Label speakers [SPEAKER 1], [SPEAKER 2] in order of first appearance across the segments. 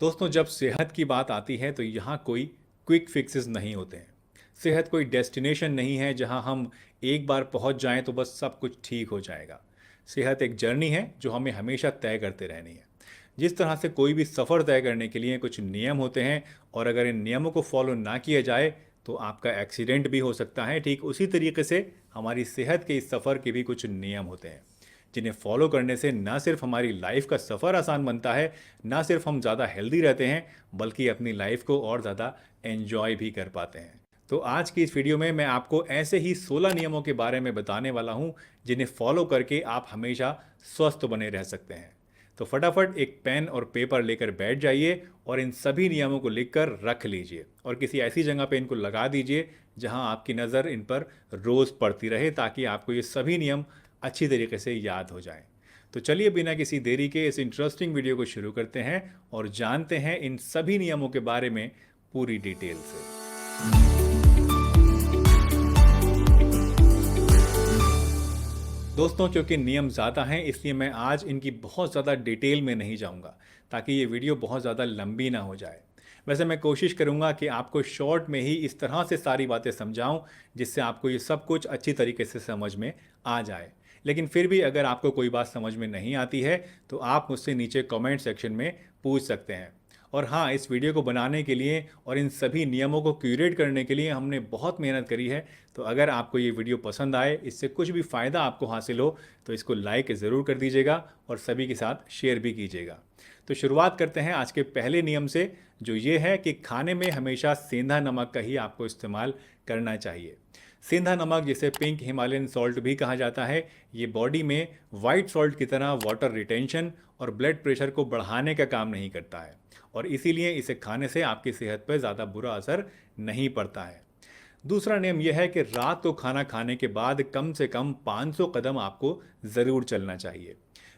[SPEAKER 1] दोस्तों, जब सेहत की बात आती है तो यहाँ कोई क्विक फिक्सेस नहीं होते हैं। सेहत कोई डेस्टिनेशन नहीं है जहाँ हम एक बार पहुँच जाएं तो बस सब कुछ ठीक हो जाएगा। सेहत एक जर्नी है जो हमें हमेशा तय करते रहनी है। जिस तरह से कोई भी सफ़र तय करने के लिए कुछ नियम होते हैं और अगर इन नियमों को फॉलो ना किया जाए तो आपका एक्सीडेंट भी हो सकता है, ठीक उसी तरीके से हमारी सेहत के इस सफ़र के भी कुछ नियम होते हैं जिन्हें फॉलो करने से ना सिर्फ हमारी लाइफ का सफ़र आसान बनता है, ना सिर्फ हम ज़्यादा हेल्दी रहते हैं, बल्कि अपनी लाइफ को और ज़्यादा एंजॉय भी कर पाते हैं। तो आज की इस वीडियो में मैं आपको ऐसे ही 16 नियमों के बारे में बताने वाला हूं जिन्हें फॉलो करके आप हमेशा स्वस्थ बने रह सकते हैं। तो फटाफट एक पेन और पेपर लेकर बैठ जाइए और इन सभी नियमों को लिखकर रख लीजिए और किसी ऐसी जगह पे इनको लगा दीजिए जहां आपकी नज़र इन पर रोज़ पड़ती रहे, ताकि आपको ये सभी नियम अच्छी तरीके से याद हो जाएं। तो चलिए बिना किसी देरी के इस इंटरेस्टिंग वीडियो को शुरू करते हैं और जानते हैं इन सभी नियमों के बारे में पूरी डिटेल से। दोस्तों, क्योंकि नियम ज़्यादा हैं इसलिए मैं आज इनकी बहुत ज़्यादा डिटेल में नहीं जाऊंगा ताकि ये वीडियो बहुत ज़्यादा लंबी ना हो जाए। वैसे मैं कोशिश करूंगा कि आपको शॉर्ट में ही इस तरह से सारी बातें समझाऊं जिससे आपको ये सब कुछ अच्छी तरीके से समझ में आ जाए। लेकिन फिर भी अगर आपको कोई बात समझ में नहीं आती है तो आप मुझसे नीचे कमेंट सेक्शन में पूछ सकते हैं। और हाँ, इस वीडियो को बनाने के लिए और इन सभी नियमों को क्यूरेट करने के लिए हमने बहुत मेहनत करी है। तो अगर आपको ये वीडियो पसंद आए, इससे कुछ भी फ़ायदा आपको हासिल हो, तो इसको लाइक ज़रूर कर दीजिएगा और सभी के साथ शेयर भी कीजिएगा। तो शुरुआत करते हैं आज के पहले नियम से, जो ये है कि खाने में हमेशा सेंधा नमक का ही आपको इस्तेमाल करना चाहिए। सेंधा नमक, जिसे पिंक हिमालयन सॉल्ट भी कहा जाता है, ये बॉडी में वाइट सॉल्ट की तरह वाटर रिटेंशन और ब्लड प्रेशर को बढ़ाने का काम नहीं करता है और इसीलिए इसे खाने से आपकी सेहत पर ज़्यादा बुरा असर नहीं पड़ता है। दूसरा नियम यह है कि रात को खाना खाने के बाद कम से कम 500 कदम आपको ज़रूर चलना चाहिए।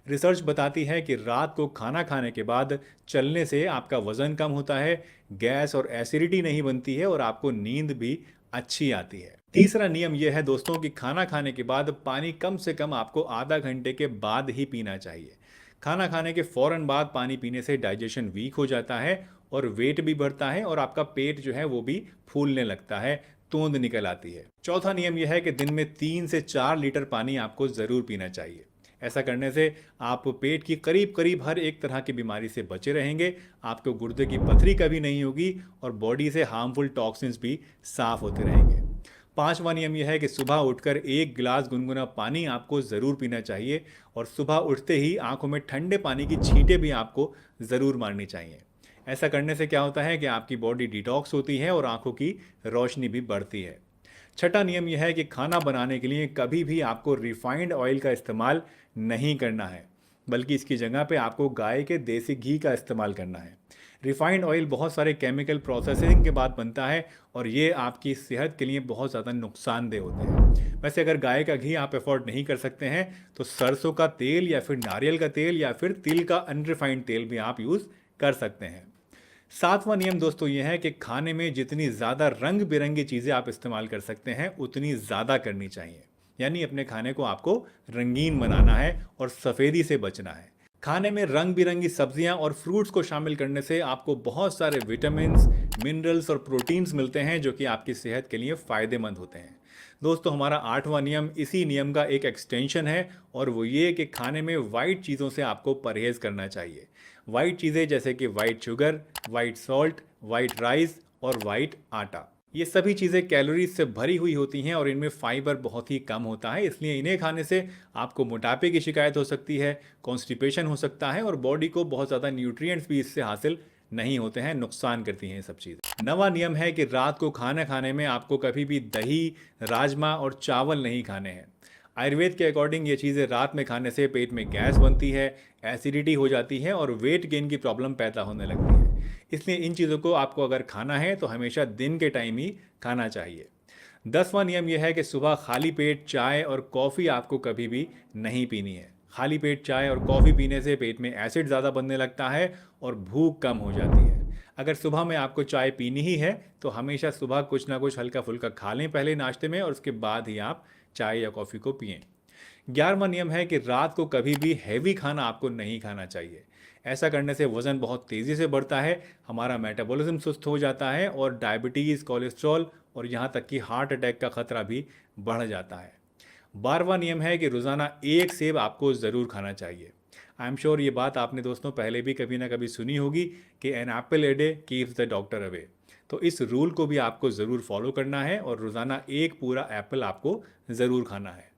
[SPEAKER 1] रिसर्च बताती है कि रात को खाना खाने के बाद चलने से आपका वज़न कम होता है, गैस और एसिडिटी नहीं बनती है और आपको नींद भी अच्छी आती है। तीसरा नियम यह है दोस्तों कि खाना खाने के बाद पानी कम से कम आपको आधा घंटे के बाद ही पीना चाहिए। खाना खाने के फ़ौरन बाद पानी पीने से डाइजेशन वीक हो जाता है और वेट भी बढ़ता है और आपका पेट जो है वो भी फूलने लगता है, तोंद निकल आती है। चौथा नियम यह है कि दिन में 3 से 4 लीटर पानी आपको ज़रूर पीना चाहिए। ऐसा करने से आप पेट की करीब करीब हर एक तरह की बीमारी से बचे रहेंगे, आपको गुर्दे की पथरी कभी नहीं होगी और बॉडी से हार्मफुल टॉक्सिन्स भी साफ होते रहेंगे। पांचवा नियम यह है कि सुबह उठकर 1 गिलास गुनगुना पानी आपको ज़रूर पीना चाहिए और सुबह उठते ही आंखों में ठंडे पानी की छींटें भी आपको ज़रूर मारनी चाहिए। ऐसा करने से क्या होता है कि आपकी बॉडी डिटॉक्स होती है और आंखों की रोशनी भी बढ़ती है। छठा नियम यह है कि खाना बनाने के लिए कभी भी आपको रिफाइंड ऑयल का इस्तेमाल नहीं करना है, बल्कि इसकी जगह पे आपको गाय के देसी घी का इस्तेमाल करना है। रिफाइंड ऑयल बहुत सारे केमिकल प्रोसेसिंग के बाद बनता है और ये आपकी सेहत के लिए बहुत ज़्यादा नुकसानदेह होते हैं। वैसे अगर गाय का घी आप अफोर्ड नहीं कर सकते हैं तो सरसों का तेल या फिर नारियल का तेल या फिर तिल का अनरिफाइंड तेल भी आप यूज़ कर सकते हैं। सातवां नियम दोस्तों यह है कि खाने में जितनी ज़्यादा रंग बिरंगी चीज़ें आप इस्तेमाल कर सकते हैं उतनी ज़्यादा करनी चाहिए। यानी अपने खाने को आपको रंगीन बनाना है और सफ़ेदी से बचना है। खाने में रंग बिरंगी सब्जियां और फ्रूट्स को शामिल करने से आपको बहुत सारे विटामिन्स, मिनरल्स और प्रोटीन्स मिलते हैं जो कि आपकी सेहत के लिए फ़ायदेमंद होते हैं। दोस्तों, हमारा आठवां नियम इसी नियम का एक एक्सटेंशन है और वो ये कि खाने में वाइट चीज़ों से आपको परहेज़ करना चाहिए। वाइट चीज़ें जैसे कि white sugar, white salt, white rice और वाइट आटा, ये सभी चीज़ें कैलोरीज से भरी हुई होती हैं और इनमें फाइबर बहुत ही कम होता है, इसलिए इन्हें खाने से आपको मोटापे की शिकायत हो सकती है, कॉन्स्टिपेशन हो सकता है और बॉडी को बहुत ज़्यादा न्यूट्रिएंट्स भी इससे हासिल नहीं होते हैं, नुकसान करती हैं ये सब चीज़ें। नवा नियम है कि रात को खाना खाने में आपको कभी भी दही, राजमा और चावल नहीं खाने हैं। आयुर्वेद के अकॉर्डिंग ये चीज़ें रात में खाने से पेट में गैस बनती है, एसिडिटी हो जाती है और वेट गेन की प्रॉब्लम पैदा होने लगती है। इसलिए इन चीज़ों को आपको अगर खाना है तो हमेशा दिन के टाइम ही खाना चाहिए। 10वां नियम यह है कि सुबह खाली पेट चाय और कॉफ़ी आपको कभी भी नहीं पीनी है। खाली पेट चाय और कॉफ़ी पीने से पेट में एसिड ज़्यादा बनने लगता है और भूख कम हो जाती है। अगर सुबह में आपको चाय पीनी ही है तो हमेशा सुबह कुछ ना कुछ हल्का फुल्का खा लें पहले नाश्ते में और उसके बाद ही आप चाय या कॉफ़ी को पिएं। 11वां नियम है कि रात को कभी भी हैवी खाना आपको नहीं खाना चाहिए। ऐसा करने से वज़न बहुत तेज़ी से बढ़ता है, हमारा मेटाबॉलिज्म सुस्त हो जाता है और डायबिटीज़, कोलेस्ट्रॉल और यहाँ तक कि हार्ट अटैक का खतरा भी बढ़ जाता है। 12वां नियम है कि रोज़ाना 1 सेब आपको ज़रूर खाना चाहिए। आई एम श्योर ये बात आपने दोस्तों पहले भी कभी ना कभी सुनी होगी कि an apple a day keeps the doctor away. तो इस रूल को भी आपको ज़रूर फॉलो करना है और रोज़ाना एक पूरा एप्पल आपको ज़रूर खाना है।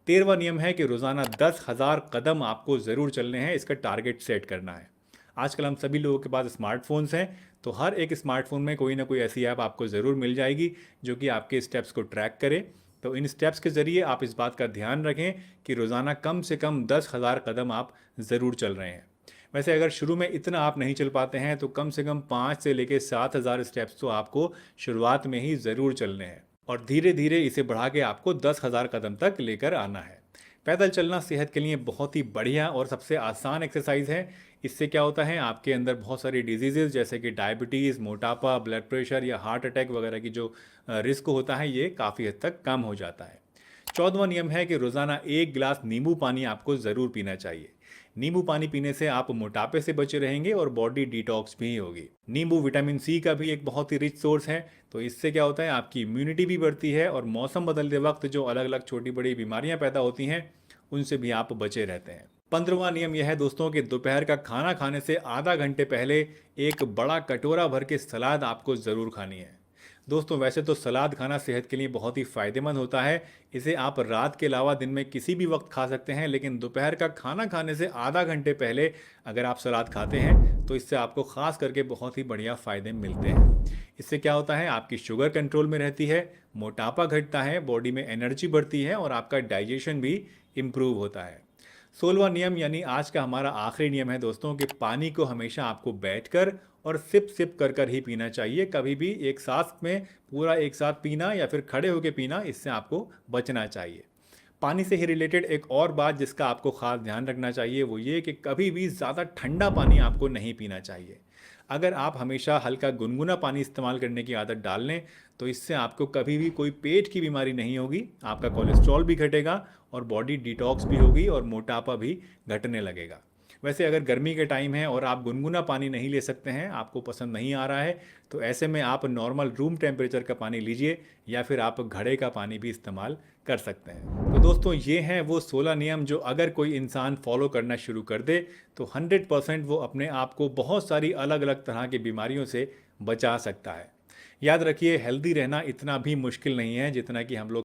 [SPEAKER 1] 13वां नियम है कि रोज़ाना 10,000 कदम आपको ज़रूर चलने हैं, इसका टारगेट सेट करना है। आजकल हम सभी लोगों के पास स्मार्टफोन्स हैं, तो हर एक स्मार्टफोन में कोई ना कोई ऐसी ऐप आपको ज़रूर मिल जाएगी जो कि आपके स्टेप्स को ट्रैक करे। तो इन स्टेप्स के ज़रिए आप इस बात का ध्यान रखें कि रोज़ाना कम से कम 10,000 कदम आप ज़रूर चल रहे हैं। वैसे अगर शुरू में इतना आप नहीं चल पाते हैं तो कम से कम 5 से लेकर 7,000 स्टेप्स तो आपको शुरुआत में ही ज़रूर चलने हैं और धीरे धीरे इसे बढ़ा के आपको 10,000 कदम तक लेकर आना है। पैदल चलना सेहत के लिए बहुत ही बढ़िया और सबसे आसान एक्सरसाइज है। इससे क्या होता है, आपके अंदर बहुत सारी डिजीज़ेज़ जैसे कि डायबिटीज़, मोटापा, ब्लड प्रेशर या हार्ट अटैक वगैरह की जो रिस्क होता है ये काफ़ी हद तक कम हो जाता है। 14वां नियम है कि रोज़ाना 1 गिलास नींबू पानी आपको ज़रूर पीना चाहिए। नींबू पानी पीने से आप मोटापे से बचे रहेंगे और बॉडी डिटॉक्स भी होगी। नींबू विटामिन सी का भी एक बहुत ही रिच सोर्स है, तो इससे क्या होता है आपकी इम्यूनिटी भी बढ़ती है और मौसम बदलते वक्त जो अलग अलग छोटी बड़ी बीमारियां पैदा होती हैं उनसे भी आप बचे रहते हैं। 15वां नियम यह है दोस्तों कि दोपहर का खाना खाने से आधा घंटे पहले एक बड़ा कटोरा भर के सलाद आपको ज़रूर खानी है। दोस्तों वैसे तो सलाद खाना सेहत के लिए बहुत ही फ़ायदेमंद होता है, इसे आप रात के अलावा दिन में किसी भी वक्त खा सकते हैं, लेकिन दोपहर का खाना खाने से आधा घंटे पहले अगर आप सलाद खाते हैं तो इससे आपको ख़ास करके बहुत ही बढ़िया फ़ायदे मिलते हैं। इससे क्या होता है आपकी शुगर कंट्रोल में रहती है, मोटापा घटता है, बॉडी में एनर्जी बढ़ती है और आपका डाइजेशन भी इम्प्रूव होता है। 16वां नियम यानी आज का हमारा आखिरी नियम है दोस्तों कि पानी को हमेशा आपको बैठकर और सिप सिप कर कर ही पीना चाहिए। कभी भी एक साथ में पूरा एक साथ पीना या फिर खड़े होकर पीना, इससे आपको बचना चाहिए। पानी से ही रिलेटेड एक और बात जिसका आपको ख़ास ध्यान रखना चाहिए वो ये कि कभी भी ज़्यादा ठंडा पानी आपको नहीं पीना चाहिए। अगर आप हमेशा हल्का गुनगुना पानी इस्तेमाल करने की आदत डाल लें तो इससे आपको कभी भी कोई पेट की बीमारी नहीं होगी, आपका कोलेस्ट्रॉल भी घटेगा और बॉडी डिटॉक्स भी होगी और मोटापा भी घटने लगेगा। वैसे अगर गर्मी के टाइम है और आप गुनगुना पानी नहीं ले सकते हैं, आपको पसंद नहीं आ रहा है, तो ऐसे में आप नॉर्मल रूम टेम्परेचर का पानी लीजिए या फिर आप घड़े का पानी भी इस्तेमाल कर सकते हैं। तो दोस्तों ये हैं वो 16 नियम जो अगर कोई इंसान फॉलो करना शुरू कर दे तो 100% वो अपने आप को बहुत सारी अलग अलग तरह की बीमारियों से बचा सकता है। याद रखिए हेल्दी रहना इतना भी मुश्किल नहीं है जितना कि हम लोग